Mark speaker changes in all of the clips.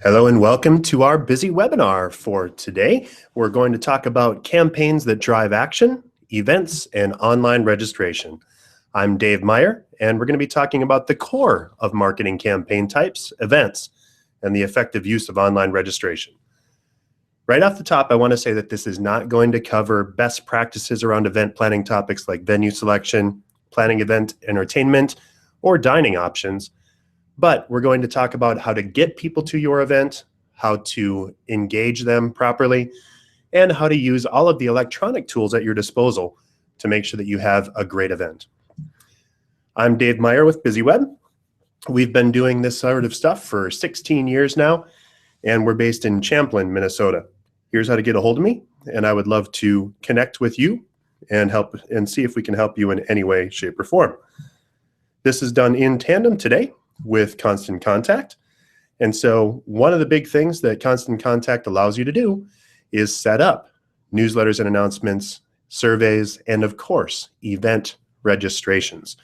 Speaker 1: Hello and welcome to our busy webinar for today. We're going to talk about campaigns that drive action, events, and online registration. I'm Dave Meyer, and we're going to be talking about the core of marketing campaign types, events, and the effective use of online registration. Right off the top, I want to say that this is not going to cover best practices around event planning topics like venue selection, planning event entertainment, or dining options. But we're going to talk about how to get people to your event, how to engage them properly, and how to use all of the electronic tools at your disposal to make sure that you have a great event. I'm Dave Meyer with BizzyWeb. We've been doing this sort of stuff for 16 years now, and we're based in Champlin, Minnesota. Here's how to get a hold of me, and I would love to connect with you and help and see if we can help you in any way, shape, or form. This is done in tandem today with Constant Contact. And so one of the big things that Constant Contact allows you to do is set up newsletters and announcements, surveys, and of course, event registrations.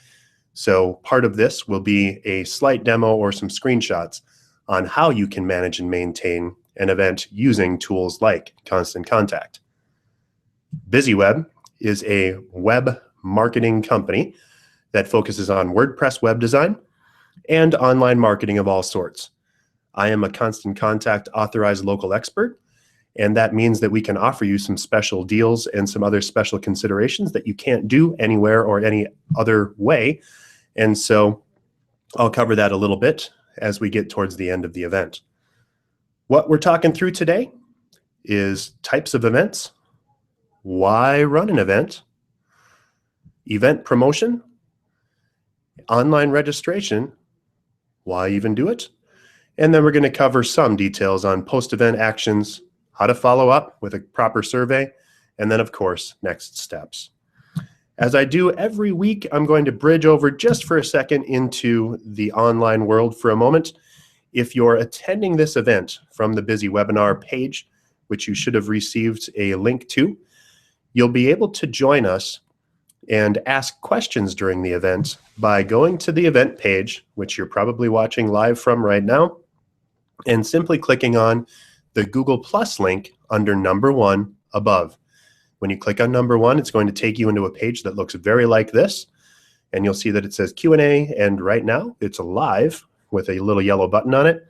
Speaker 1: So part of this will be a slight demo or some screenshots on how you can manage and maintain an event using tools like Constant Contact. BizzyWeb is a web marketing company that focuses on WordPress web design and online marketing of all sorts. I am a Constant Contact authorized local expert, and that means that we can offer you some special deals and some other special considerations that you can't do anywhere or any other way. And so I'll cover that a little bit as we get towards the end of the event. What we're talking through today is types of events, why run an event promotion, online registration, why even do it? And then we're going to cover some details on post-event actions, how to follow up with a proper survey, and then of course, next steps. As I do every week, I'm going to bridge over just for a second into the online world for a moment. If you're attending this event from the BizzyWebinar page, which you should have received a link to, you'll be able to join us and ask questions during the event by going to the event page, which you're probably watching live from right now, and simply clicking on the Google Plus link under number 1 above. When you click on number 1, it's going to take you into a page that looks very like this, and you'll see that it says Q&A, and right now it's live with a little yellow button on it.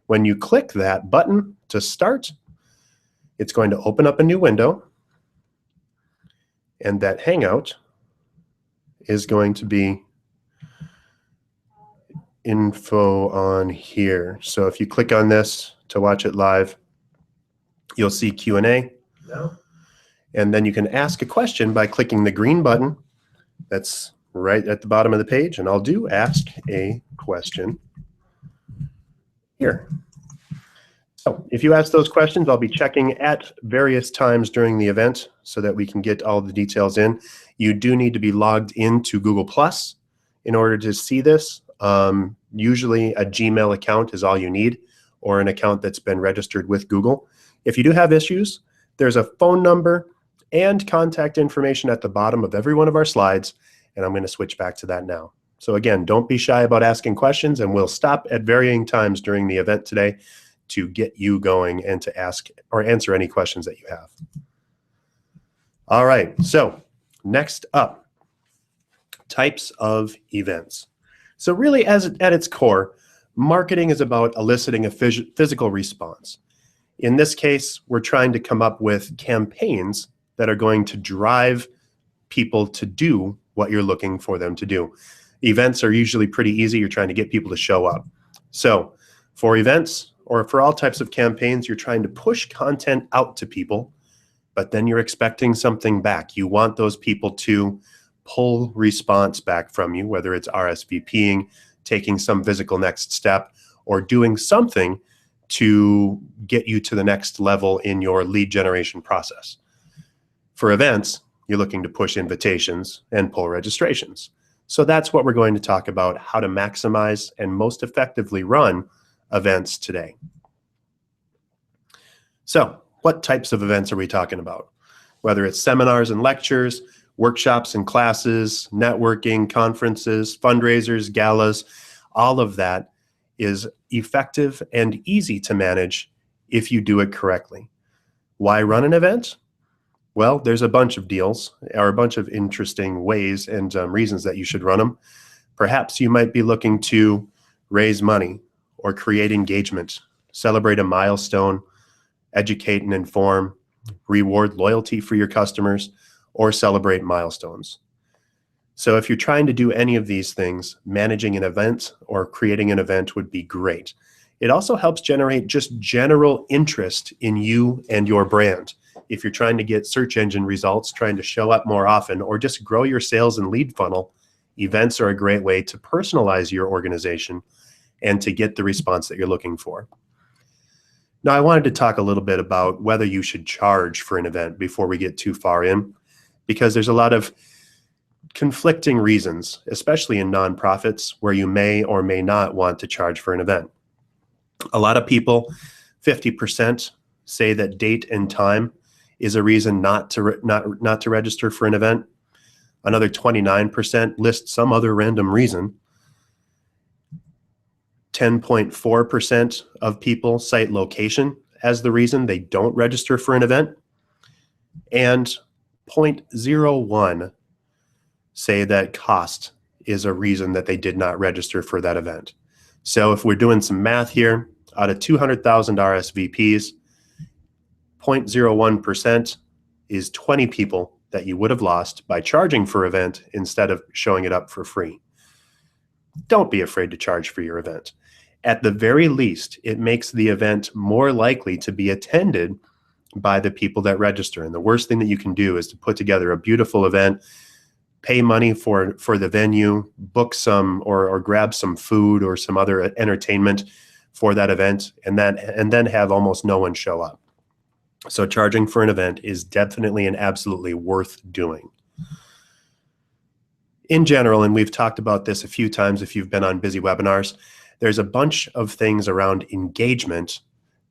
Speaker 1: When you click that button to start, it's going to open up a new window, and that Hangout is going to be info on here. So if you click on this to watch it live, you'll see Q&A. No. And then you can ask a question by clicking the green button that's right at the bottom of the page. And I'll do ask a question here. So if you ask those questions, I'll be checking at various times during the event so that we can get all the details in. You do need to be logged into Google Plus in order to see this. Usually a Gmail account is all you need, or an account that's been registered with Google. If you do have issues, there's a phone number and contact information at the bottom of every one of our slides, and I'm going to switch back to that now. So again, don't be shy about asking questions, and we'll stop at varying times during the event today to get you going and to ask or answer any questions that you have. All right, so next up, types of events. So really, at its core, marketing is about eliciting a physical response. In this case, we're trying to come up with campaigns that are going to drive people to do what you're looking for them to do. Events are usually pretty easy. You're trying to get people to show up. So for events, or for all types of campaigns, you're trying to push content out to people, but then you're expecting something back. You want those people to pull response back from you, whether it's RSVPing, taking some physical next step, or doing something to get you to the next level in your lead generation process. For events, you're looking to push invitations and pull registrations. So that's what we're going to talk about, how to maximize and most effectively run events today. So what types of events are we talking about? Whether it's seminars and lectures, workshops and classes, networking, conferences, fundraisers, galas, all of that is effective and easy to manage if you do it correctly. Why run an event? Well, there's a bunch of deals or a bunch of interesting ways and reasons that you should run them. Perhaps you might be looking to raise money or create engagement, celebrate a milestone, educate and inform, reward loyalty for your customers, or celebrate milestones. So if you're trying to do any of these things, managing an event or creating an event would be great. It also helps generate just general interest in you and your brand. If you're trying to get search engine results, trying to show up more often, or just grow your sales and lead funnel, events are a great way to personalize your organization and to get the response that you're looking for. Now, I wanted to talk a little bit about whether you should charge for an event before we get too far in, because there's a lot of conflicting reasons, especially in nonprofits, where you may or may not want to charge for an event. A lot of people, 50%, say that date and time is a reason not to register for an event. Another 29% list some other random reason. 10.4% of people cite location as the reason they don't register for an event. And 0.01 say that cost is a reason that they did not register for that event. So if we're doing some math here, out of 200,000 RSVPs, 0.01% is 20 people that you would have lost by charging for an event instead of showing it up for free. Don't be afraid to charge for your event. At the very least, it makes the event more likely to be attended by the people that register. And the worst thing that you can do is to put together a beautiful event, pay money for the venue, book some or grab some food or some other entertainment for that event, and then have almost no one show up. So charging for an event is definitely and absolutely worth doing. In general, and we've talked about this a few times if you've been on BizzyWebinars, there's a bunch of things around engagement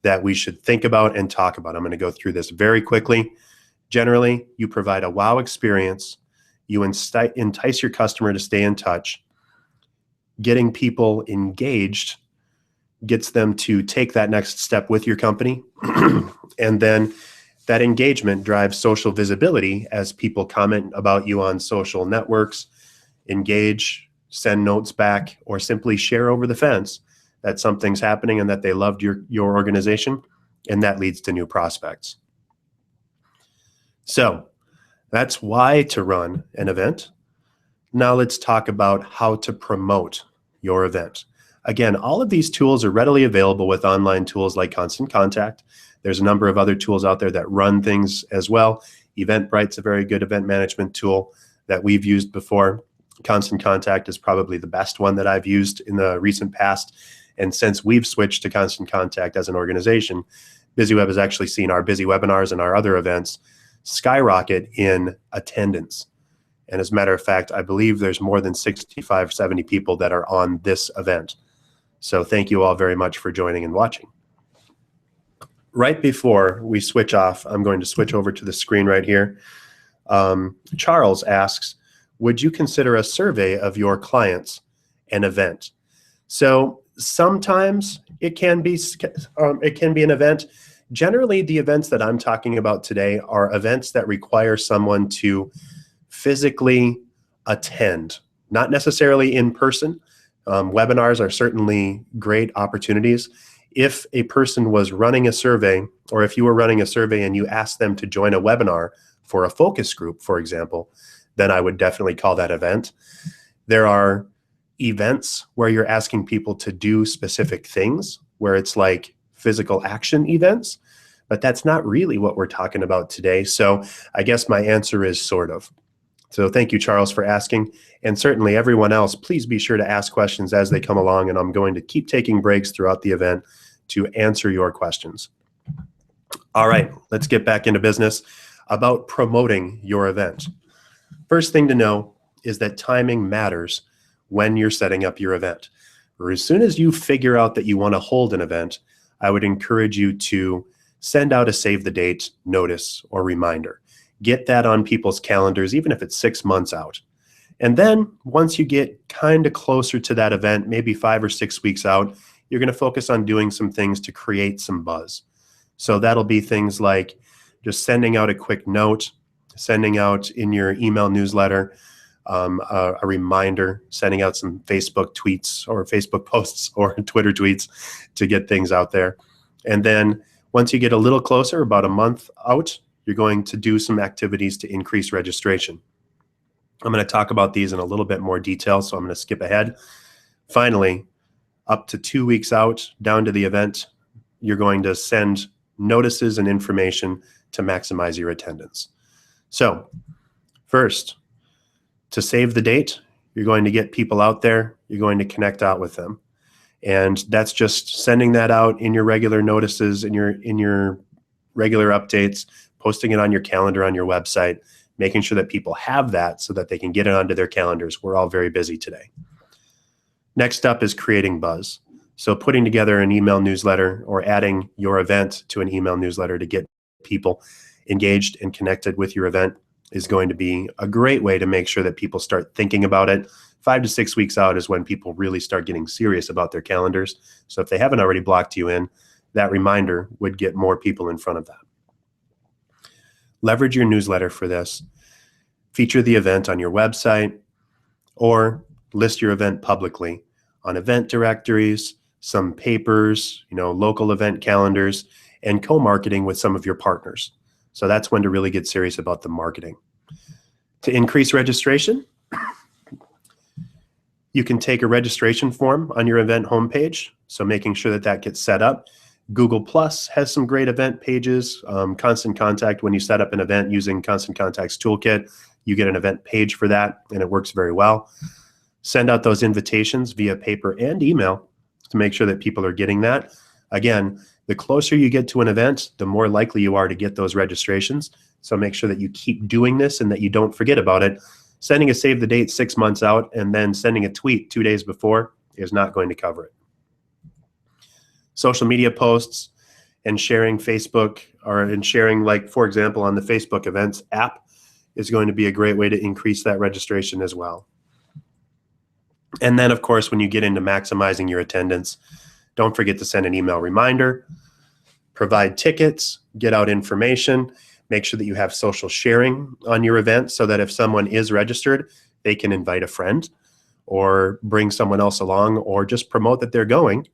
Speaker 1: that we should think about and talk about. I'm going to go through this very quickly. Generally, you provide a wow experience. You entice your customer to stay in touch. Getting people engaged gets them to take that next step with your company. And then that engagement drives social visibility as people comment about you on social networks, engage, send notes back, or simply share over the fence that something's happening and that they loved your organization, and that leads to new prospects. So that's why to run an event. Now let's talk about how to promote your event. Again, all of these tools are readily available with online tools like Constant Contact. There's a number of other tools out there that run things as well. Eventbrite's a very good event management tool that we've used before. Constant Contact is probably the best one that I've used in the recent past. And since we've switched to Constant Contact as an organization, BizzyWeb has actually seen our BizzyWebinars and our other events skyrocket in attendance. And as a matter of fact, I believe there's more than 65, 70 people that are on this event. So thank you all very much for joining and watching. Right before we switch off, I'm going to switch over to the screen right here. Charles asks, would you consider a survey of your clients an event? So sometimes it can be an event. Generally, the events that I'm talking about today are events that require someone to physically attend, not necessarily in person. Webinars are certainly great opportunities. If a person was running a survey, or if you were running a survey and you asked them to join a webinar for a focus group, for example, then I would definitely call that event. There are events where you're asking people to do specific things, where it's like physical action events, but that's not really what we're talking about today. So I guess my answer is sort of. So thank you, Charles, for asking. And certainly everyone else, please be sure to ask questions as they come along, and I'm going to keep taking breaks throughout the event to answer your questions. All right, let's get back into business about promoting your event. First thing to know is that timing matters when you're setting up your event. Or as soon as you figure out that you want to hold an event, I would encourage you to send out a save the date notice or reminder. Get that on people's calendars, even if it's 6 months out. And then once you get kind of closer to that event, maybe 5 or 6 weeks out, you're going to focus on doing some things to create some buzz. So that'll be things like just sending out a quick note, sending out in your email newsletter a reminder, sending out some Facebook tweets or Facebook posts or Twitter tweets to get things out there. And then once you get a little closer, about a month out, you're going to do some activities to increase registration. I'm going to talk about these in a little bit more detail, so I'm going to skip ahead. Finally, up to 2 weeks out, down to the event, you're going to send notices and information to maximize your attendance. So first, to save the date, you're going to get people out there, you're going to connect out with them. And that's just sending that out in your regular notices, in your regular updates, posting it on your calendar on your website, making sure that people have that so that they can get it onto their calendars. We're all very busy today. Next up is creating buzz. So putting together an email newsletter or adding your event to an email newsletter to get people engaged and connected with your event is going to be a great way to make sure that people start thinking about it. 5 to 6 weeks out is when people really start getting serious about their calendars. So if they haven't already blocked you in, that reminder would get more people in front of that. Leverage your newsletter for this. Feature the event on your website or list your event publicly on event directories, some papers, local event calendars, and co-marketing with some of your partners. So that's when to really get serious about the marketing. To increase registration, you can take a registration form on your event homepage, so making sure that that gets set up. Google Plus has some great event pages. Constant Contact, when you set up an event using Constant Contact's toolkit, you get an event page for that, and it works very well. Send out those invitations via paper and email to make sure that people are getting that. Again, the closer you get to an event, the more likely you are to get those registrations. So make sure that you keep doing this and that you don't forget about it. Sending a save the date 6 months out and then sending a tweet 2 days before is not going to cover it. Social media posts and sharing Facebook and sharing, like, for example, on the Facebook events app is going to be a great way to increase that registration as well. And then, of course, when you get into maximizing your attendance, don't forget to send an email reminder, provide tickets, get out information, make sure that you have social sharing on your event so that if someone is registered, they can invite a friend or bring someone else along or just promote that they're going.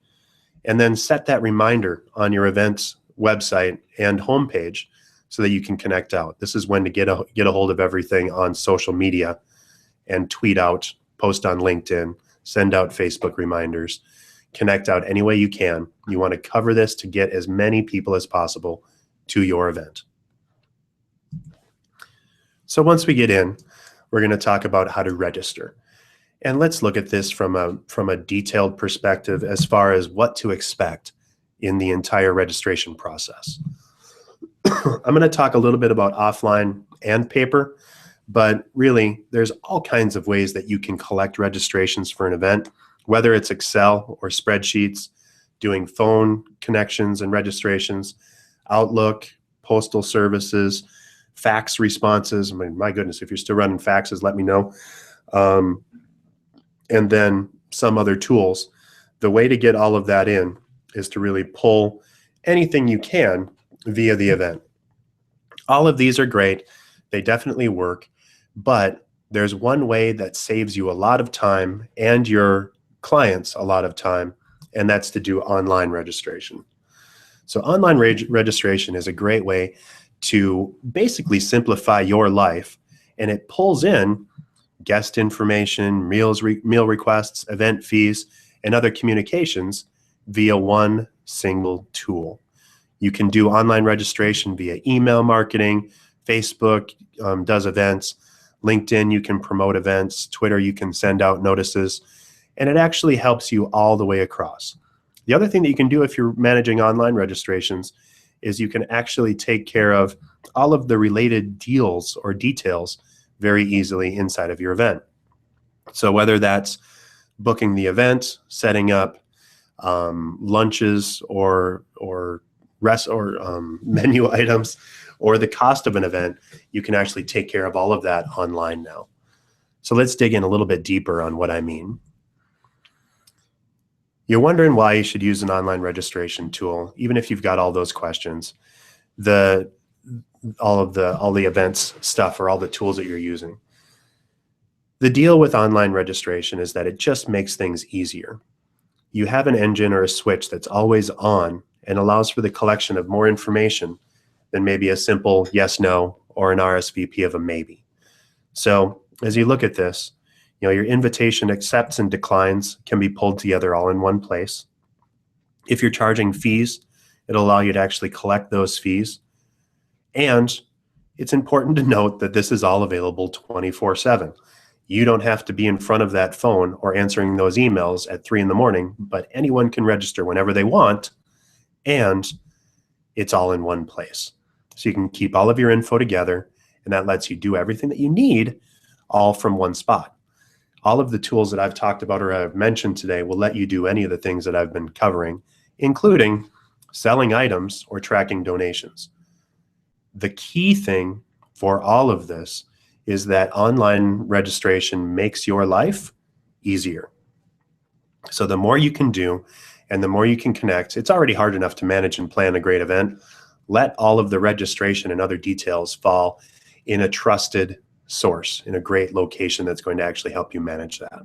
Speaker 1: And then set that reminder on your event's website and homepage so that you can connect out. This is when to get a hold of everything on social media and tweet out, post on LinkedIn, send out Facebook reminders, connect out any way you can. You want to cover this to get as many people as possible to your event. So once we get in, we're going to talk about how to register. And let's look at this from a detailed perspective as far as what to expect in the entire registration process. I'm going to talk a little bit about offline and paper, but really there's all kinds of ways that you can collect registrations for an event, whether it's Excel or spreadsheets, doing phone connections and registrations, Outlook, postal services, fax responses. I mean, my goodness, if you're still running faxes, let me know. And then some other tools. The way to get all of that in is to really pull anything you can via the event. All of these are great. They definitely work, but there's one way that saves you a lot of time and your clients a lot of time, and that's to do online registration. So online registration is a great way to basically simplify your life, and it pulls in guest information, meal requests, event fees, and other communications via one single tool. You can do online registration via email marketing, Facebook does events, LinkedIn you can promote events, Twitter you can send out notices, and it actually helps you all the way across. The other thing that you can do if you're managing online registrations is you can actually take care of all of the related deals or details very easily inside of your event. So whether that's booking the event, setting up lunches or menu items, or the cost of an event, you can actually take care of all of that online now. So let's dig in a little bit deeper on what I mean. You're wondering why you should use an online registration tool, even if you've got all those questions. All the events stuff or all the tools that you're using. The deal with online registration is that it just makes things easier. You have an engine or a switch that's always on and allows for the collection of more information than maybe a simple yes, no, or an RSVP of a maybe. So as you look at this, your invitation accepts and declines can be pulled together all in one place. If you're charging fees, it'll allow you to actually collect those fees. And it's important to note that this is all available 24/7. You don't have to be in front of that phone or answering those emails at 3 in the morning, but anyone can register whenever they want, and it's all in one place. So you can keep all of your info together, and that lets you do everything that you need all from one spot. All of the tools that I've talked about or I've mentioned today will let you do any of the things that I've been covering, including selling items or tracking donations. The key thing for all of this is that online registration makes your life easier. So the more you can do and the more you can connect, it's already hard enough to manage and plan a great event. Let all of the registration and other details fall in a trusted source, in a great location that's going to actually help you manage that.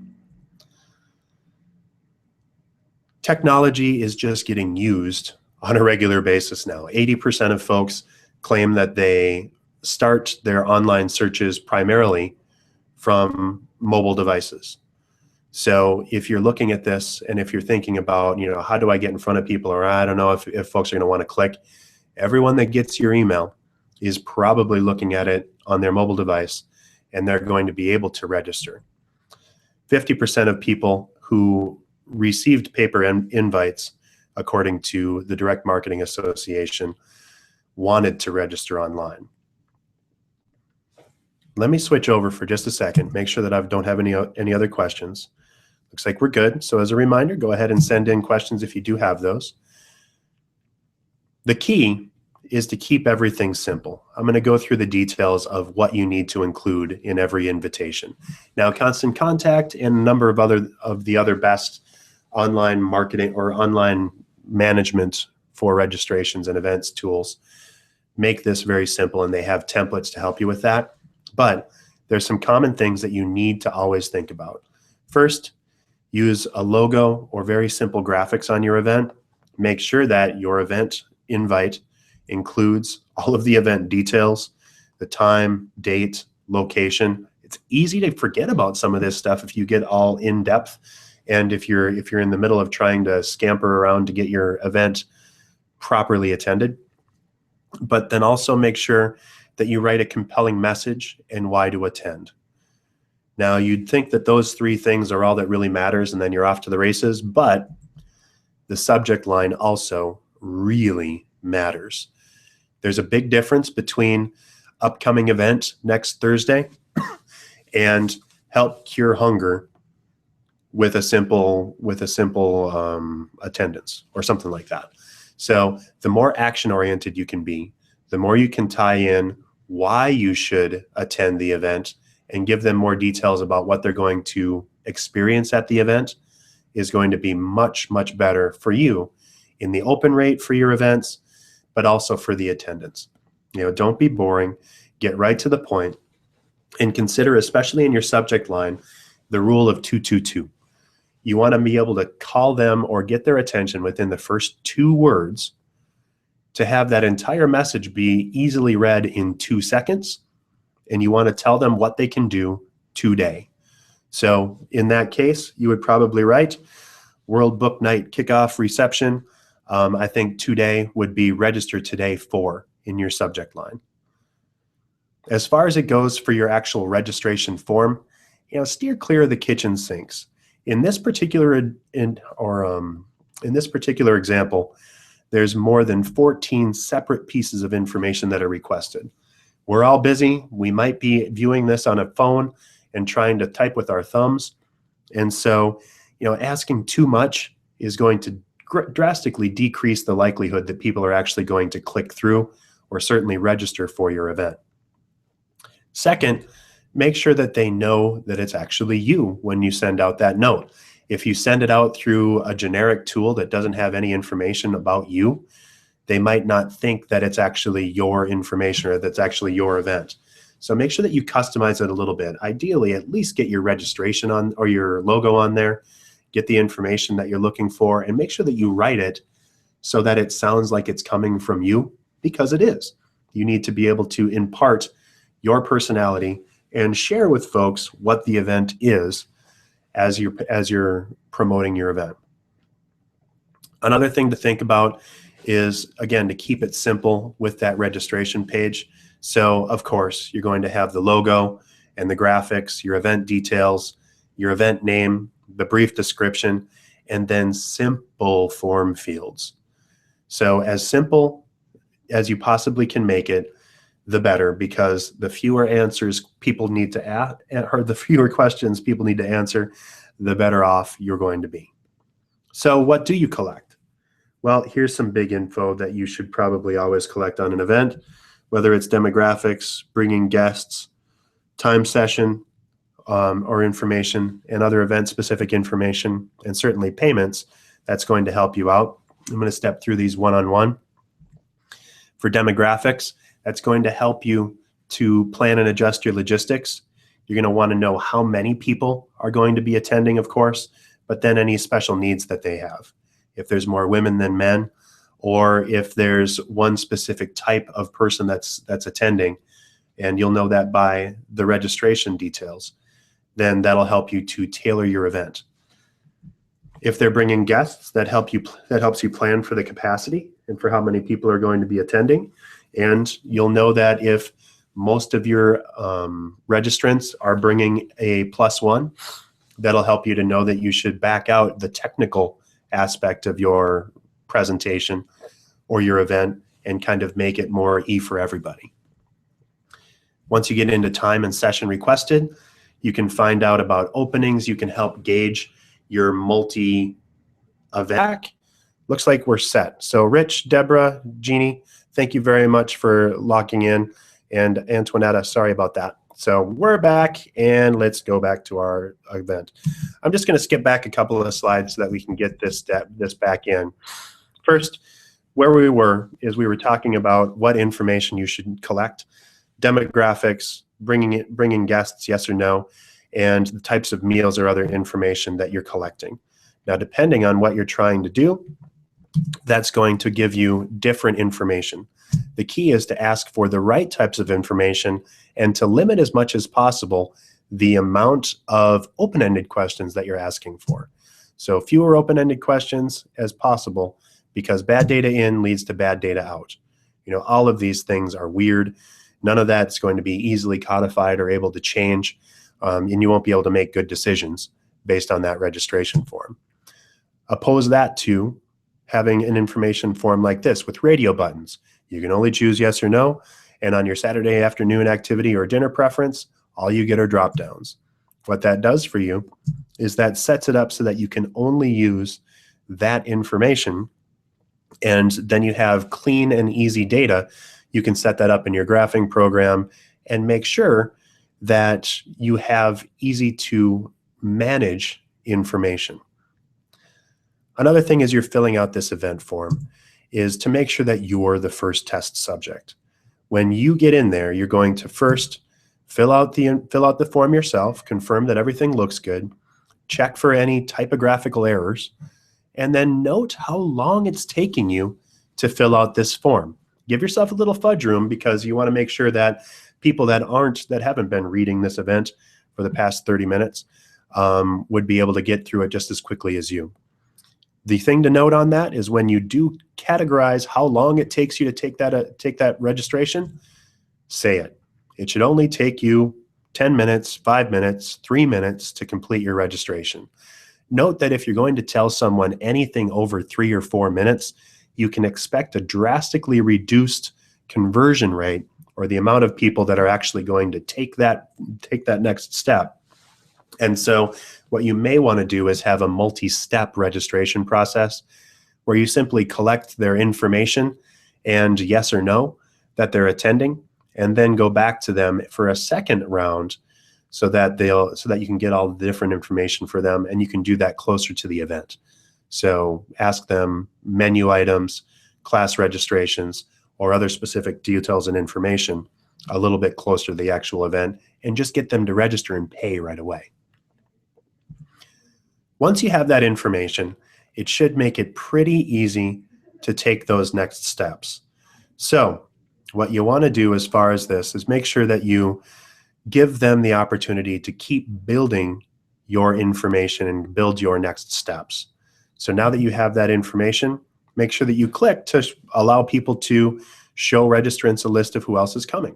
Speaker 1: Technology is just getting used on a regular basis now. 80% of folks claim that they start their online searches primarily from mobile devices. So if you're looking at this and if you're thinking about, how do I get in front of people, or I don't know if folks are going to want to click, everyone that gets your email is probably looking at it on their mobile device, and they're going to be able to register. 50% of people who received paper invites, according to the Direct Marketing Association, wanted to register online. Let me switch over for just a second, make sure that I don't have any other questions. Looks like we're good. So as a reminder, go ahead and send in questions if you do have those. The key is to keep everything simple. I'm going to go through the details of what you need to include in every invitation. Now, Constant Contact and a number of the other best online marketing or online management for registrations and events tools make this very simple, and they have templates to help you with that. But there's some common things that you need to always think about. First, use a logo or very simple graphics on your event. Make sure that your event invite includes all of the event details, the time, date, location. It's easy to forget about some of this stuff if you get all in depth, and if you're in the middle of trying to scamper around to get your event properly attended. But then also make sure that you write a compelling message and why to attend. Now, you'd think that those three things are all that really matters and then you're off to the races, but the subject line also really matters. There's a big difference between upcoming event next Thursday and help cure hunger with a simple attendance or something like that. So the more action-oriented you can be, the more you can tie in why you should attend the event and give them more details about what they're going to experience at the event, is going to be much, much better for you in the open rate for your events, but also for the attendance. Don't be boring, get right to the point, and consider, especially in your subject line, the rule of 222. You want to be able to call them or get their attention within the first 2 words to have that entire message be easily read in 2 seconds, and you want to tell them what they can do today. So in that case, you would probably write World Book Night Kickoff Reception. I think today would be register today for in your subject line. As far as it goes for your actual registration form, steer clear of the kitchen sinks. In this particular example, there's more than 14 separate pieces of information that are requested. We're all busy. We might be viewing this on a phone and trying to type with our thumbs. And so, asking too much is going to drastically decrease the likelihood that people are actually going to click through or certainly register for your event. Second, make sure that they know that it's actually you when you send out that note. If you send it out through a generic tool that doesn't have any information about you, they might not think that it's actually your information or that's actually your event. So make sure that you customize it a little bit. Ideally, at least get your registration on or your logo on there, get the information that you're looking for, and make sure that you write it so that it sounds like it's coming from you, because it is. You need to be able to impart your personality and share with folks what the event is as you're promoting your event. Another thing to think about is, again, to keep it simple with that registration page. So, of course, you're going to have the logo and the graphics, your event details, your event name, the brief description, and then simple form fields. So as simple as you possibly can make it, the better, because the fewer answers people need to ask, or the fewer questions people need to answer, the better off you're going to be. So what do you collect? Well, here's some big info that you should probably always collect on an event, whether it's demographics, bringing guests, time session, or information, and other event-specific information, and certainly payments. That's going to help you out. I'm going to step through these one-on-one. For demographics, that's going to help you to plan and adjust your logistics. You're going to want to know how many people are going to be attending, of course, but then any special needs that they have. If there's more women than men, or if there's one specific type of person that's attending, and you'll know that by the registration details, then that'll help you to tailor your event. If they're bringing guests, that helps you plan for the capacity and for how many people are going to be attending. And you'll know that if most of your registrants are bringing a +1, that'll help you to know that you should back out the technical aspect of your presentation or your event and kind of make it more E for everybody. Once you get into time and session requested, you can find out about openings. You can help gauge your multi-event. Looks like we're set. So Rich, Deborah, Jeannie, thank you very much for locking in. And Antoinetta, sorry about that. So we're back, and let's go back to our event. I'm just going to skip back a couple of slides so that we can get this back in. First, where we were is we were talking about what information you should collect, demographics, bringing guests, yes or no, and the types of meals or other information that you're collecting. Now, depending on what you're trying to do, that's going to give you different information. The key is to ask for the right types of information and to limit as much as possible the amount of open-ended questions that you're asking for. So fewer open-ended questions as possible, because bad data in leads to bad data out. You know, all of these things are weird. None of that's going to be easily codified or able to change, and you won't be able to make good decisions based on that registration form. Oppose that to having an information form like this with radio buttons. You can only choose yes or no, and on your Saturday afternoon activity or dinner preference, all you get are drop downs. What that does for you is that sets it up so that you can only use that information, and then you have clean and easy data. You can set that up in your graphing program and make sure that you have easy to manage information. Another thing as you're filling out this event form is to make sure that you're the first test subject. When you get in there, you're going to first fill out the form yourself, confirm that everything looks good, check for any typographical errors, and then note how long it's taking you to fill out this form. Give yourself a little fudge room, because you want to make sure that people that haven't been reading this event for the past 30 minutes would be able to get through it just as quickly as you. The thing to note on that is when you do categorize how long it takes you to take that registration, say it. It should only take you 10 minutes, 5 minutes, 3 minutes to complete your registration. Note that if you're going to tell someone anything over 3 or 4 minutes, you can expect a drastically reduced conversion rate, or the amount of people that are actually going to take that next step. And so what you may want to do is have a multi-step registration process where you simply collect their information and yes or no that they're attending, and then go back to them for a second round so that you can get all the different information for them, and you can do that closer to the event. So ask them menu items, class registrations, or other specific details and information a little bit closer to the actual event, and just get them to register and pay right away. Once you have that information, it should make it pretty easy to take those next steps. So what you want to do as far as this is make sure that you give them the opportunity to keep building your information and build your next steps. So now that you have that information, make sure that you click to allow people to show registrants a list of who else is coming.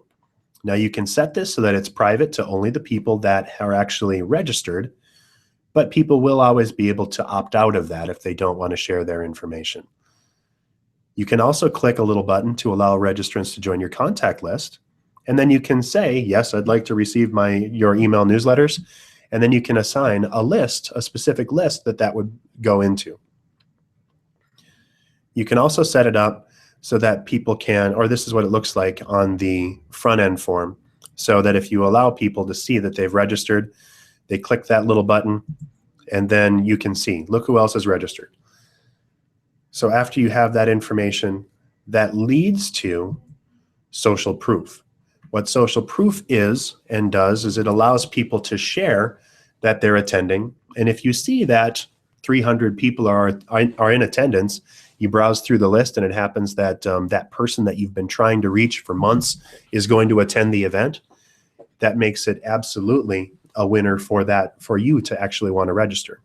Speaker 1: Now you can set this so that it's private to only the people that are actually registered, but people will always be able to opt out of that if they don't want to share their information. You can also click a little button to allow registrants to join your contact list, and then you can say, yes, I'd like to receive your email newsletters, and then you can assign a specific list that would go into. You can also set it up so that people can, or this is what it looks like on the front end form, so that if you allow people to see that they've registered, they click that little button, and then you can see, look who else is registered. So after you have that information, that leads to social proof. What social proof is and does is it allows people to share that they're attending. And if you see that 300 people are in attendance, you browse through the list and it happens that that person that you've been trying to reach for months is going to attend the event. That makes it absolutely a winner for you to actually want to register.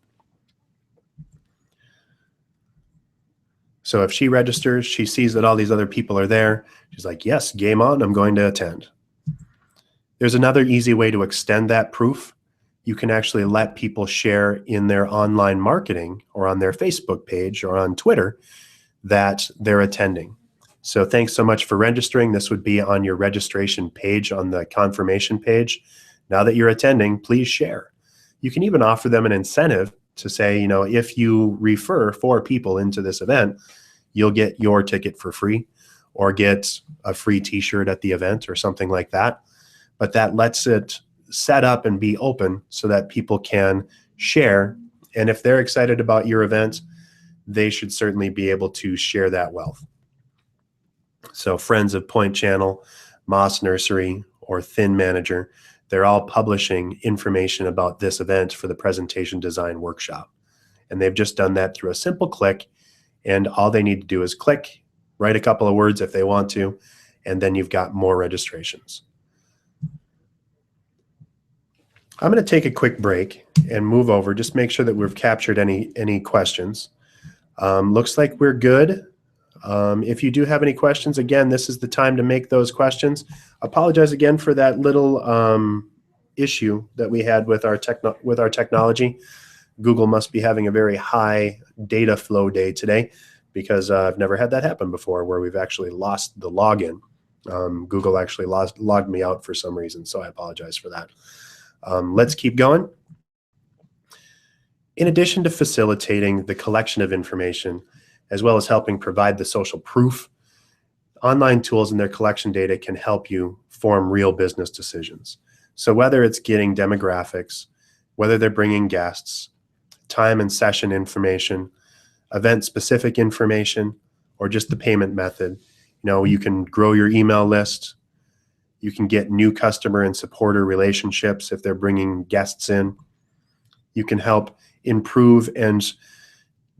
Speaker 1: So if she registers, she sees that all these other people are there. She's like, yes, game on, I'm going to attend. There's another easy way to extend that proof. You can actually let people share in their online marketing or on their Facebook page or on Twitter that they're attending. So thanks so much for registering. This would be on your registration page on the confirmation page. Now that you're attending, please share. You can even offer them an incentive to say, if you refer 4 people into this event, you'll get your ticket for free or get a free t-shirt at the event or something like that. But that lets it set up and be open so that people can share. And if they're excited about your event, they should certainly be able to share that wealth. So Friends of Point Channel, Moss Nursery, or Thin Manager, they're all publishing information about this event for the presentation design workshop. And they've just done that through a simple click. And all they need to do is click, write a couple of words if they want to, and then you've got more registrations. I'm going to take a quick break and move over, just make sure that we've captured any questions. Looks like we're good. If you do have any questions, again, this is the time to make those questions. Apologize again for that little issue that we had with our technology. Google must be having a very high data flow day today, because I've never had that happen before where we've actually lost the login. Google actually logged me out for some reason, so I apologize for that. Let's keep going. In addition to facilitating the collection of information, as well as helping provide the social proof, online tools and their collection data can help you form real business decisions. So whether it's getting demographics, whether they're bringing guests, time and session information, event-specific information, or just the payment method, you can grow your email list. You can get new customer and supporter relationships if they're bringing guests in. You can help improve and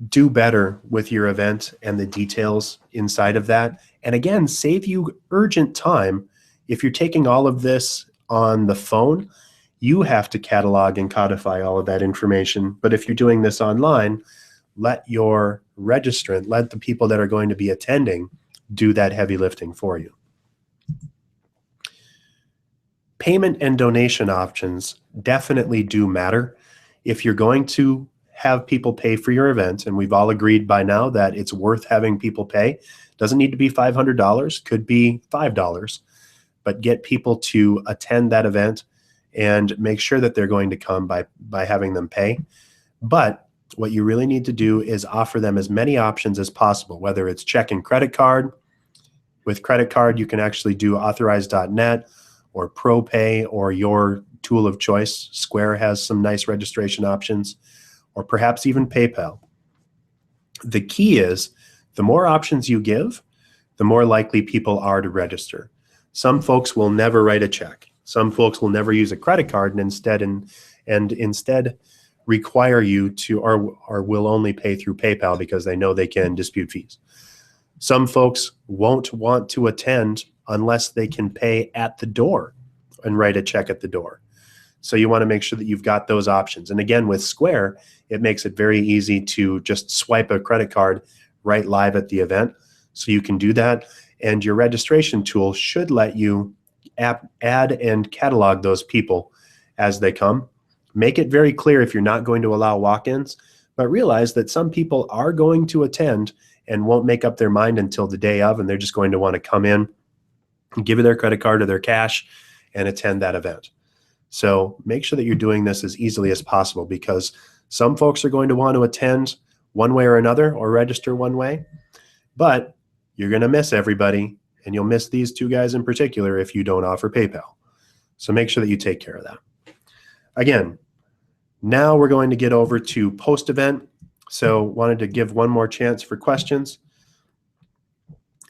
Speaker 1: do better with your event and the details inside of that. And again, save you urgent time. If you're taking all of this on the phone, you have to catalog and codify all of that information. But if you're doing this online, let your registrant, let the people that are going to be attending do that heavy lifting for you. Payment and donation options definitely do matter. If you're going to have people pay for your event, and we've all agreed by now that it's worth having people pay, doesn't need to be $500, could be $5, but get people to attend that event and make sure that they're going to come by having them pay. But what you really need to do is offer them as many options as possible, whether it's check and credit card. With credit card, you can actually do authorize.net or ProPay or your tool of choice. Square has some nice registration options, or perhaps even PayPal. The key is the more options you give, the more likely people are to register. Some folks will never write a check. Some folks will never use a credit card and instead require you to or will only pay through PayPal because they know they can dispute fees. Some folks won't want to attend unless they can pay at the door and write a check at the door. So you want to make sure that you've got those options. And again, with Square, it makes it very easy to just swipe a credit card right live at the event. So you can do that. And your registration tool should let you add and catalog those people as they come. Make it very clear if you're not going to allow walk-ins, but realize that some people are going to attend and won't make up their mind until the day of, and they're just going to want to come in, give you their credit card or their cash, and attend that event. So make sure that you're doing this as easily as possible, because some folks are going to want to attend one way or another or register one way, but you're going to miss everybody, and you'll miss these two guys in particular if you don't offer PayPal. So make sure that you take care of that. Again, now we're going to get over to post-event. So wanted to give one more chance for questions.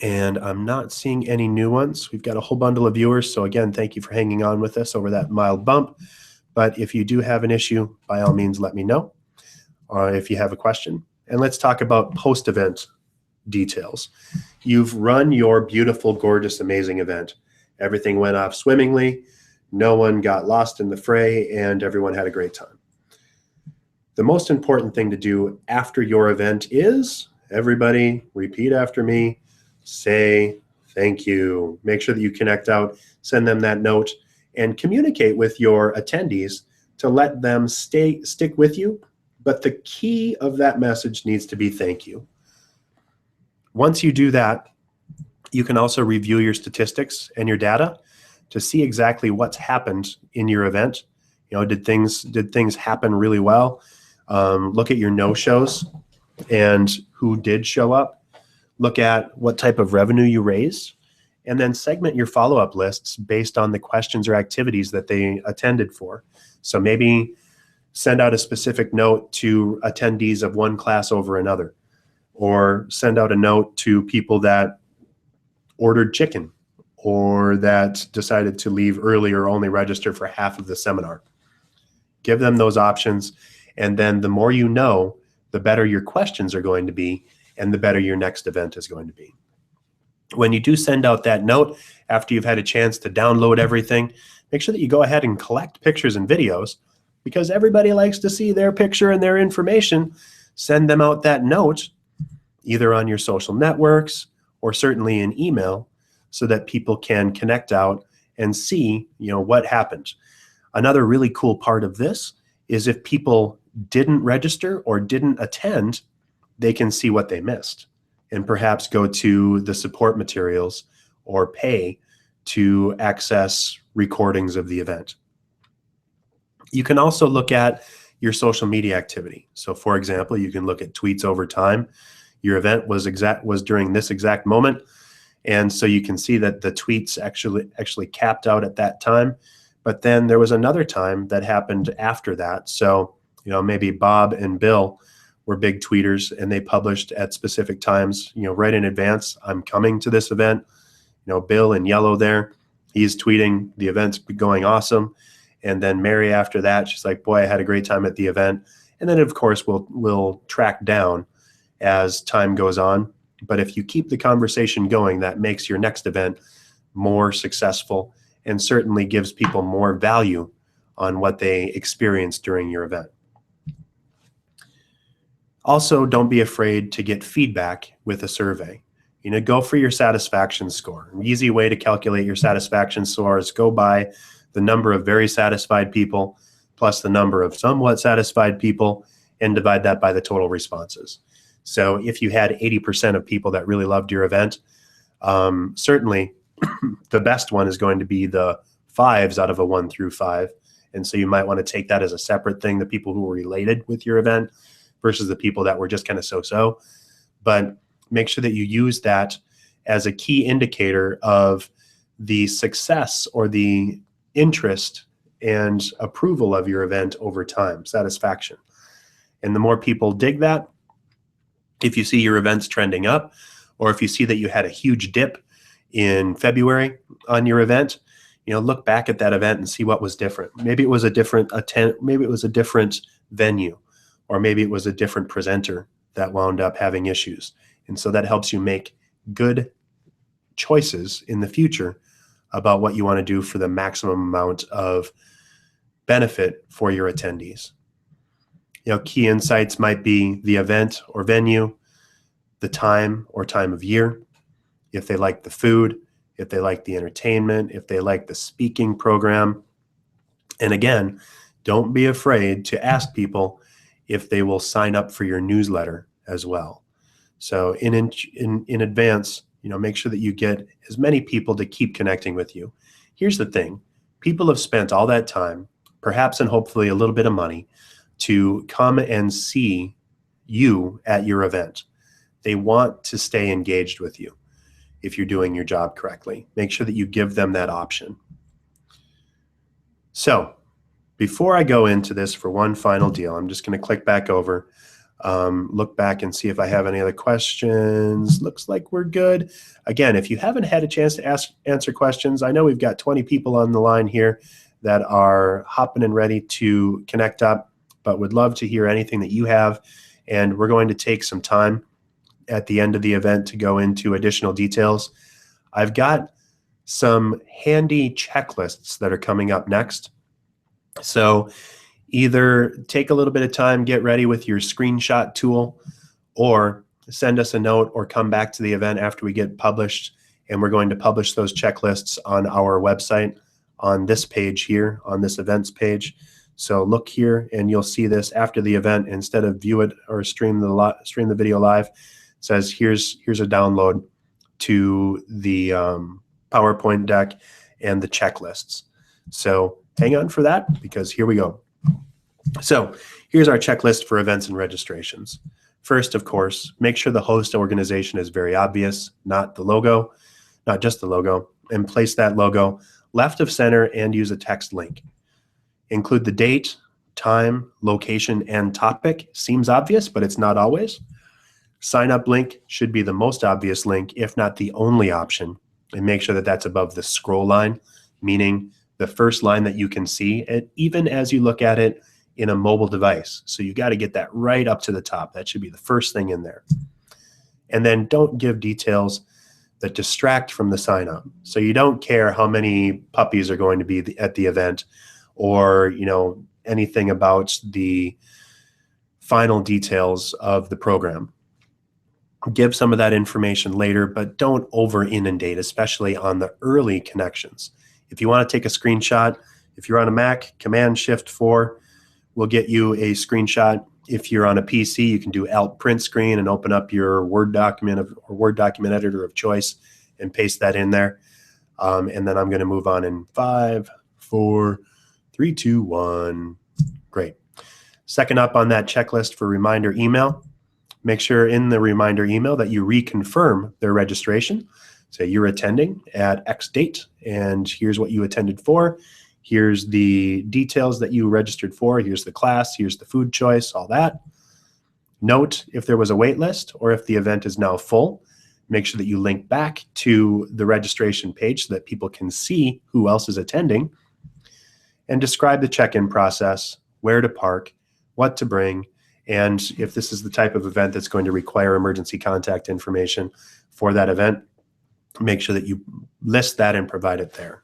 Speaker 1: And I'm not seeing any new ones. We've got a whole bundle of viewers. So again, thank you for hanging on with us over that mild bump. But if you do have an issue, by all means, let me know. Or if you have a question. And let's talk about post-event details. You've run your beautiful, gorgeous, amazing event. Everything went off swimmingly. No one got lost in the fray, and everyone had a great time. The most important thing to do after your event is, everybody repeat after me, say thank you. Make sure that you connect out, send them that note, and communicate with your attendees to let them stick with you. But the key of that message needs to be thank you. Once you do that, you can also review your statistics and your data to see exactly what's happened in your event. You know, did things happen really well? Look at your no-shows and who did show up. Look at what type of revenue you raised, and then segment your follow-up lists based on the questions or activities that they attended for. So maybe send out a specific note to attendees of one class over another, or send out a note to people that ordered chicken or that decided to leave early or only register for half of the seminar. Give them those options, and then the more you know, the better your questions are going to be, and the better your next event is going to be. When you do send out that note, after you've had a chance to download everything, make sure that you go ahead and collect pictures and videos, because everybody likes to see their picture and their information. Send them out that note, either on your social networks or certainly in email, so that people can connect out and see, you know, what happened. Another really cool part of this is if people didn't register or didn't attend, they can see what they missed and perhaps go to the support materials or pay to access recordings of the event. You can also look at your social media activity. So for example, you can look at tweets over time. Your event was during this exact moment, and so you can see that the tweets actually capped out at that time. But then there was another time that happened after that. So, you know, maybe Bob and Bill were big tweeters, and they published at specific times, you know, right in advance. I'm coming to this event. You know, Bill in yellow there, he's tweeting, the event's going awesome. And then Mary after that, she's like, boy, I had a great time at the event. And then of course we'll track down as time goes on. But if you keep the conversation going, that makes your next event more successful and certainly gives people more value on what they experienced during your event. Also, don't be afraid to get feedback with a survey. You know, go for your satisfaction score. An easy way to calculate your satisfaction score is go by the number of very satisfied people plus the number of somewhat satisfied people and divide that by the total responses. So if you had 80% of people that really loved your event, certainly the best one is going to be the 5s out of a 1 through 5. And so you might want to take that as a separate thing, the people who were related with your event versus the people that were just kind of so-so. But make sure that you use that as a key indicator of the success or the interest and approval of your event over time, satisfaction. And the more people dig that, if you see your events trending up, or if you see that you had a huge dip in February on your event, look back at that event and see what was different. Maybe it was a different maybe it was a different venue, or maybe it was a different presenter that wound up having issues. And so that helps you make good choices in the future about what you want to do for the maximum amount of benefit for your attendees. Key insights might be the event or venue, the time or time of year, if they like the food, if they like the entertainment, if they like the speaking program. And again, don't be afraid to ask people if they will sign up for your newsletter as well. So in advance, make sure that you get as many people to keep connecting with you. Here's the thing. People have spent all that time, perhaps and hopefully a little bit of money, to come and see you at your event. They want to stay engaged with you if you're doing your job correctly. Make sure that you give them that option. So before I go into this for one final deal, I'm just going to click back over, look back and see if I have any other questions. Looks like we're good. Again, if you haven't had a chance to answer questions, I know we've got 20 people on the line here that are hopping and ready to connect up, but would love to hear anything that you have. And we're going to take some time at the end of the event to go into additional details. I've got some handy checklists that are coming up next. So either take a little bit of time, get ready with your screenshot tool, or send us a note or come back to the event after we get published. And we're going to publish those checklists on our website on this page here, on this events page. So look here and you'll see this after the event. Instead of view it or stream the video live, it says here's a download to the PowerPoint deck and the checklists. So hang on for that, because here we go. So here's our checklist for events and registrations. First, of course, make sure the host organization is very obvious, not the logo, not just the logo, and place that logo left of center and use a text link. Include the date, time, location, and topic. Seems obvious, but it's not always. Sign up link should be the most obvious link, if not the only option, and make sure that that's above the scroll line, meaning the first line that you can see, and even as you look at it in a mobile device. So you got to get that right up to the top. That should be the first thing in there. And then don't give details that distract from the sign up. So you don't care how many puppies are going to be at the event, or anything about the final details of the program. Give some of that information later, but don't over inundate, especially on the early connections. If you want to take a screenshot, if you're on a Mac, Command-Shift-4 will get you a screenshot. If you're on a PC, you can do Alt Print Screen and open up your Word document or Word document editor of choice and paste that in there. And then I'm going to move on in 5, 4, 3, 2, 1. Great. Second up on that checklist for reminder email, make sure in the reminder email that you reconfirm their registration. Say you're attending at X date, and here's what you attended for. Here's the details that you registered for. Here's the class. Here's the food choice, all that. Note if there was a wait list or if the event is now full. Make sure that you link back to the registration page so that people can see who else is attending. And describe the check-in process, where to park, what to bring, and if this is the type of event that's going to require emergency contact information for that event, make sure that you list that and provide it there.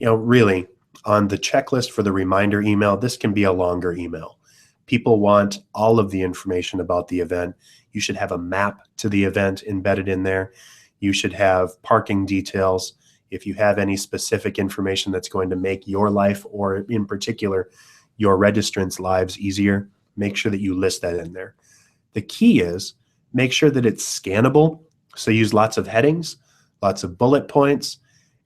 Speaker 1: Really, on the checklist for the reminder email, this can be a longer email. People want all of the information about the event. You should have a map to the event embedded in there. You should have parking details. If you have any specific information that's going to make your life, or in particular, your registrants' lives easier, make sure that you list that in there. The key is make sure that it's scannable. So use lots of headings, lots of bullet points,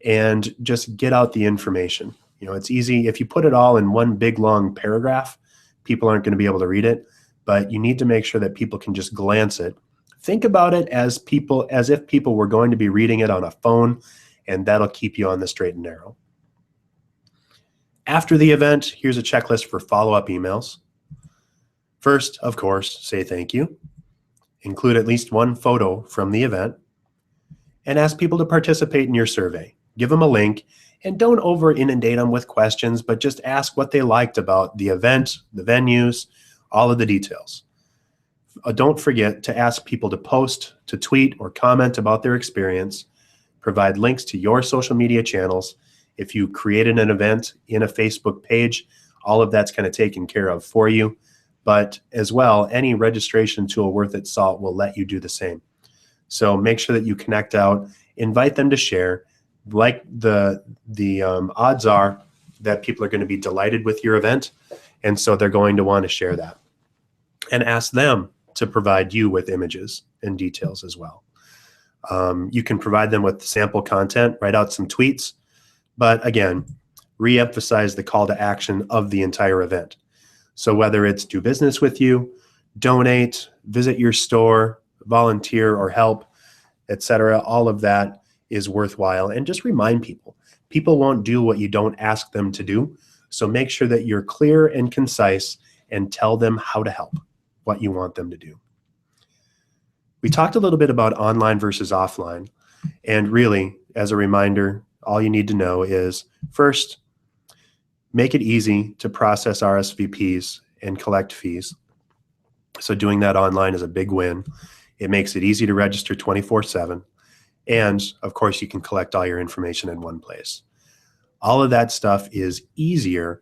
Speaker 1: and just get out the information. It's easy. If you put it all in one big long paragraph, people aren't going to be able to read it, but you need to make sure that people can just glance it. Think about it as if people were going to be reading it on a phone, and that'll keep you on the straight and narrow. After the event, here's a checklist for follow-up emails. First, of course, say thank you. Include at least one photo from the event. And ask people to participate in your survey. Give them a link, and don't over-inundate them with questions, but just ask what they liked about the event, the venues, all of the details. Don't forget to ask people to post, to tweet, or comment about their experience. Provide links to your social media channels. If you created an event in a Facebook page, all of that's kind of taken care of for you. But as well, any registration tool worth its salt will let you do the same. So make sure that you connect out, invite them to share. Like the odds are that people are going to be delighted with your event, and so they're going to want to share that. And ask them to provide you with images and details as well. You can provide them with sample content, write out some tweets, but again, re-emphasize the call to action of the entire event. So whether it's do business with you, donate, visit your store, volunteer or help, etc., all of that is worthwhile. And just remind people. People won't do what you don't ask them to do. So make sure that you're clear and concise and tell them how to help, what you want them to do. We talked a little bit about online versus offline. And really, as a reminder, all you need to know is, first, make it easy to process RSVPs and collect fees. So doing that online is a big win. It makes it easy to register 24/7. And of course, you can collect all your information in one place. All of that stuff is easier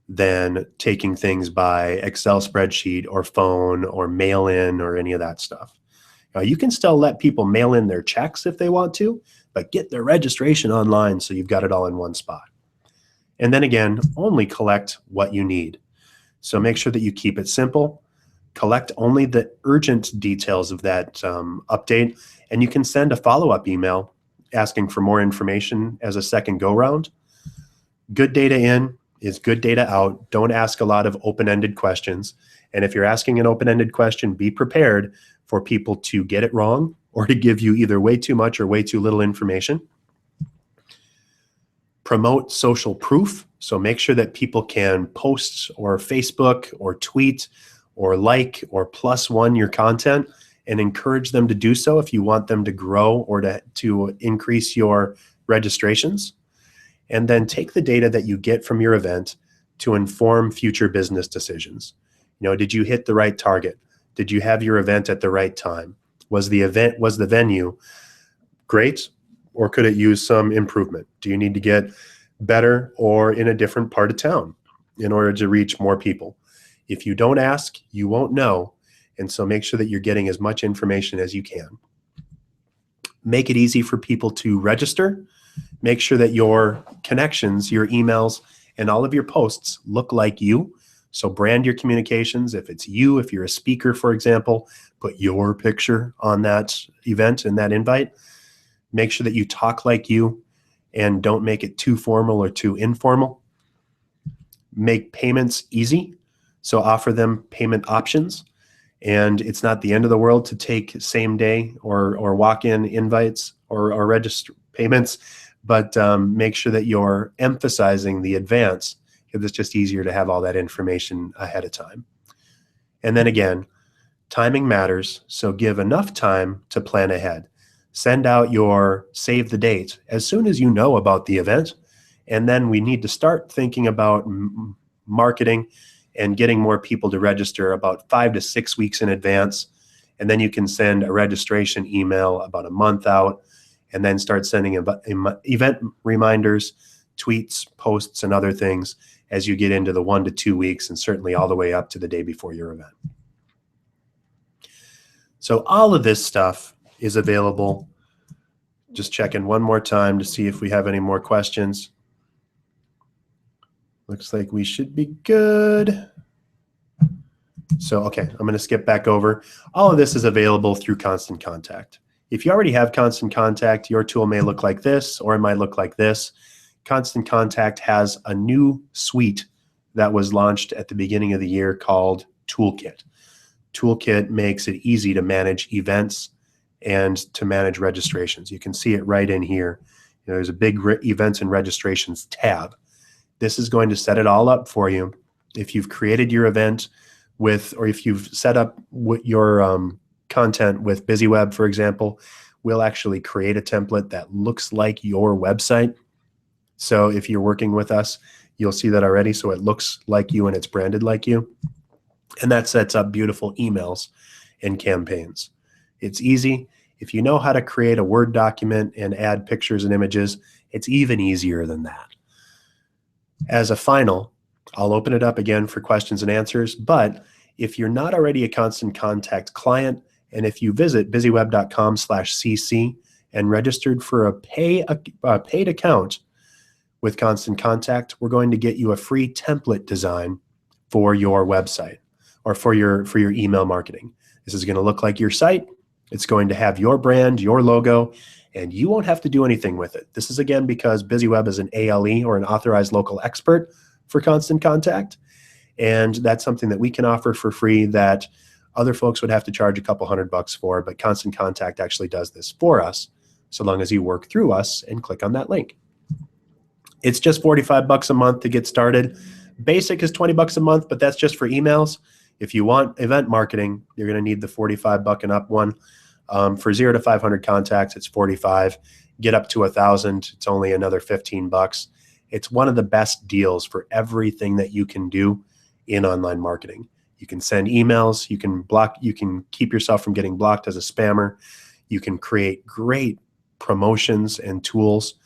Speaker 1: than taking things by Excel spreadsheet or phone or mail in or any of that stuff. Now, you can still let people mail in their checks if they want to, but get their registration online so you've got it all in one spot. And then again, only collect what you need. So make sure that you keep it simple. Collect only the urgent details of that update, and you can send a follow-up email asking for more information as a second go-round. Good data in is good data out. Don't ask a lot of open-ended questions. And if you're asking an open-ended question, be prepared for people to get it wrong or to give you either way too much or way too little information. Promote social proof. So make sure that people can post or Facebook or tweet or like or +1 your content, and encourage them to do so if you want them to grow or to increase your registrations. And then take the data that you get from your event to inform future business decisions. Did you hit the right target? Did you have your event at the right time? Was the venue great, or could it use some improvement? Do you need to get better or in a different part of town in order to reach more people? If you don't ask, you won't know. And so make sure that you're getting as much information as you can. Make it easy for people to register. Make sure that your connections, your emails, and all of your posts look like you. So brand your communications. If it's you, if you're a speaker, for example, put your picture on that event and that invite. Make sure that you talk like you and don't make it too formal or too informal. Make payments easy. So offer them payment options. And it's not the end of the world to take same day or walk-in invites or register payments, but make sure that you're emphasizing the advance, because it's just easier to have all that information ahead of time. And then again, timing matters, so give enough time to plan ahead. Send out your save the date as soon as you know about the event, and then we need to start thinking about marketing and getting more people to register about 5 to 6 weeks in advance. And then you can send a registration email about a month out, and then start sending event reminders, tweets, posts, and other things as you get into the 1 to 2 weeks, and certainly all the way up to the day before your event. So all of this stuff is available. Just checking one more time to see if we have any more questions. Looks like we should be good. So, okay, I'm going to skip back over. All of this is available through Constant Contact. If you already have Constant Contact, your tool may look like this, or it might look like this. Constant Contact has a new suite that was launched at the beginning of the year called Toolkit. Toolkit makes it easy to manage events and to manage registrations. You can see it right in here. There's a big events and registrations tab. This is going to set it all up for you. If you've created your event with, or if you've set up your content with BizzyWeb, for example, we'll actually create a template that looks like your website. So if you're working with us, you'll see that already. So it looks like you and it's branded like you. And that sets up beautiful emails and campaigns. It's easy. If you know how to create a Word document and add pictures and images, it's even easier than that. As a final, I'll open it up again for questions and answers, but if you're not already a Constant Contact client, and if you visit BizzyWeb.com/cc and registered for a paid account with Constant Contact, we're going to get you a free template design for your website or for your email marketing. This is going to look like your site. It's going to have your brand, your logo, and you won't have to do anything with it. This is again because BizzyWeb is an ALE, or an authorized local expert for Constant Contact. And that's something that we can offer for free that other folks would have to charge a couple $100 for, but Constant Contact actually does this for us, so long as you work through us and click on that link. It's just $45 a month to get started. Basic is $20 a month, but that's just for emails. If you want event marketing, you're going to need the $45 and up one. For 0 to 500 contacts, it's $45. Get up to 1,000, it's only another $15. It's one of the best deals for everything that you can do in online marketing. You can send emails, you can keep yourself from getting blocked as a spammer. You can create great promotions and tools.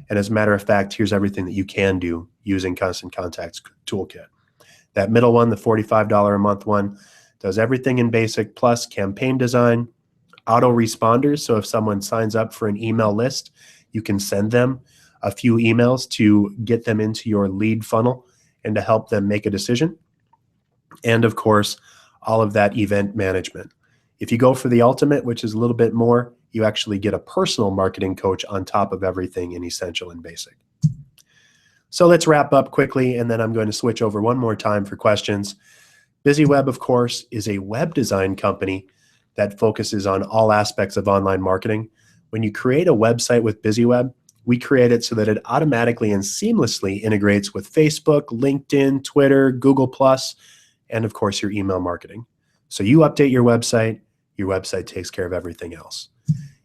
Speaker 1: And as a matter of fact, here's everything that you can do using Constant Contact's toolkit. That middle one, the $45 a month one, does everything in basic, plus campaign design, autoresponders. So if someone signs up for an email list, you can send them a few emails to get them into your lead funnel and to help them make a decision. And of course, all of that event management. If you go for the ultimate, which is a little bit more, you actually get a personal marketing coach on top of everything in Essential and Basic. So let's wrap up quickly, and then I'm going to switch over one more time for questions. BizzyWeb, of course, is a web design company that focuses on all aspects of online marketing. When you create a website with BizzyWeb, we create it so that it automatically and seamlessly integrates with Facebook, LinkedIn, Twitter, Google+, and of course your email marketing. So you update your website takes care of everything else.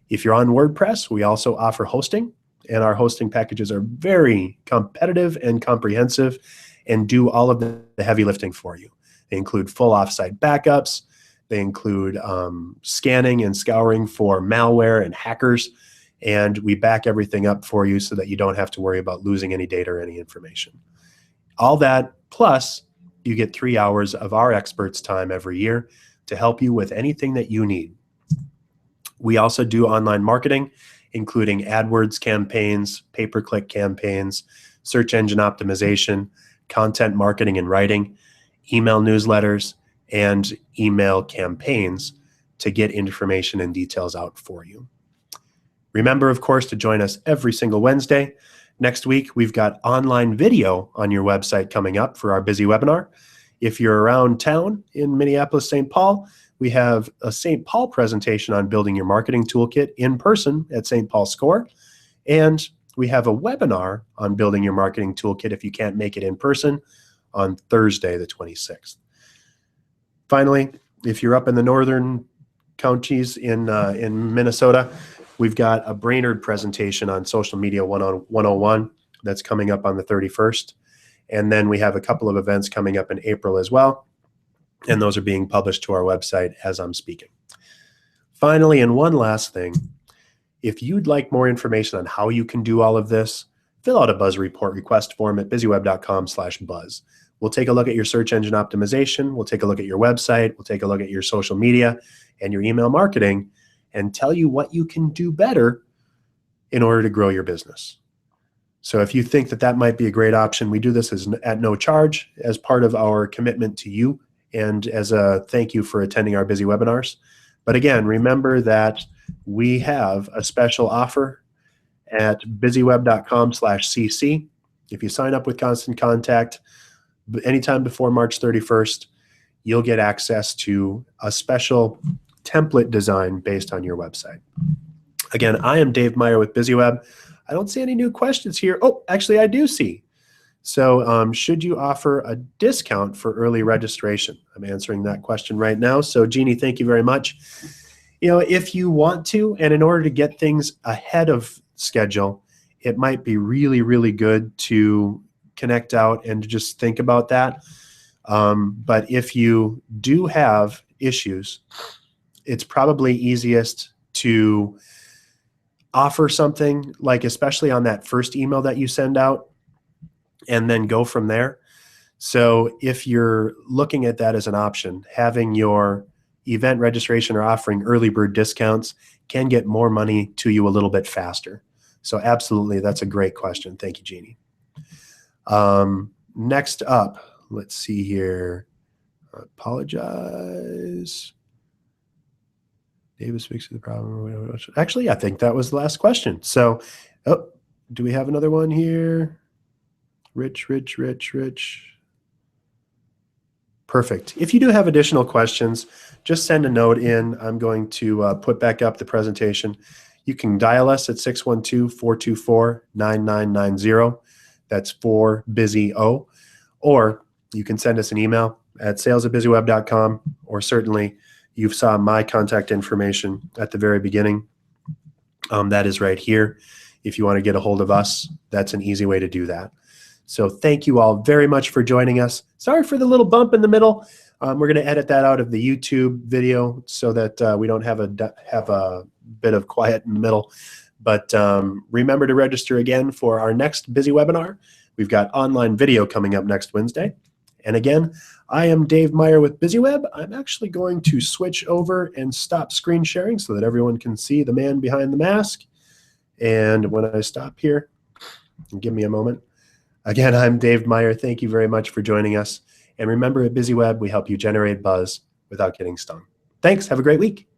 Speaker 1: If you're on WordPress, we also offer hosting, and our hosting packages are very competitive and comprehensive and do all of the heavy lifting for you. They include full offsite backups. They include scanning and scouring for malware and hackers, and we back everything up for you so that you don't have to worry about losing any data or any information. All that, plus you get 3 hours of our experts' time every year to help you with anything that you need. We also do online marketing, including AdWords campaigns, pay-per-click campaigns, search engine optimization, content marketing and writing, email newsletters, and email campaigns to get information and details out for you. Remember, of course, to join us every single Wednesday. Next week, we've got online video on your website coming up for our BizzyWebinar. If you're around town in Minneapolis, St. Paul, we have a St. Paul presentation on building your marketing toolkit in person at St. Paul Score. And we have a webinar on building your marketing toolkit if you can't make it in person on Thursday, the 26th. Finally, if you're up in the northern counties in Minnesota, we've got a Brainerd presentation on Social Media 101 that's coming up on the 31st. And then we have a couple of events coming up in April as well. And those are being published to our website as I'm speaking. Finally, and one last thing, if you'd like more information on how you can do all of this, fill out a Buzz Report request form at BizzyWeb.com/buzz. We'll take a look at your search engine optimization. We'll take a look at your website. We'll take a look at your social media and your email marketing and tell you what you can do better in order to grow your business. So if you think that that might be a great option, we do this at no charge as part of our commitment to you and as a thank you for attending our Bizzy webinars. But again, remember that we have a special offer at BizzyWeb.com/cc. If you sign up with Constant Contact anytime before March 31st, you'll get access to a special template design based on your website. Again, I am Dave Meyer with BizzyWeb. I don't see any new questions here. Oh, actually I do see. So should you offer a discount for early registration? I'm answering that question right now. So Jeannie, thank you very much. If you want to, and in order to get things ahead of schedule, it might be really, really good to connect out and to just think about that. But if you do have issues, it's probably easiest to offer something like, especially on that first email that you send out, and then go from there. So if you're looking at that as an option, having your event registration or offering early bird discounts can get more money to you a little bit faster. So absolutely, that's a great question. Thank you, Jeannie. Next up, let's see here. I apologize. Davis fixes the problem. Actually, I think that was the last question. So, do we have another one here? Rich. Perfect. If you do have additional questions, just send a note in. I'm going to put back up the presentation. You can dial us at 612-424-9990. That's for BizzyO. Or you can send us an email at sales@bizzyweb.com, or certainly you saw my contact information at the very beginning. That is right here. If you want to get a hold of us, that's an easy way to do that. So thank you all very much for joining us. Sorry for the little bump in the middle. We're going to edit that out of the YouTube video so that we don't have a bit of quiet in the middle. But remember to register again for our next Bizzy webinar. We've got online video coming up next Wednesday. And again, I am Dave Meyer with BizzyWeb. I'm actually going to switch over and stop screen sharing so that everyone can see the man behind the mask. And when I stop here, give me a moment. Again, I'm Dave Meyer. Thank you very much for joining us. And remember, at BizzyWeb, we help you generate buzz without getting stung. Thanks. Have a great week.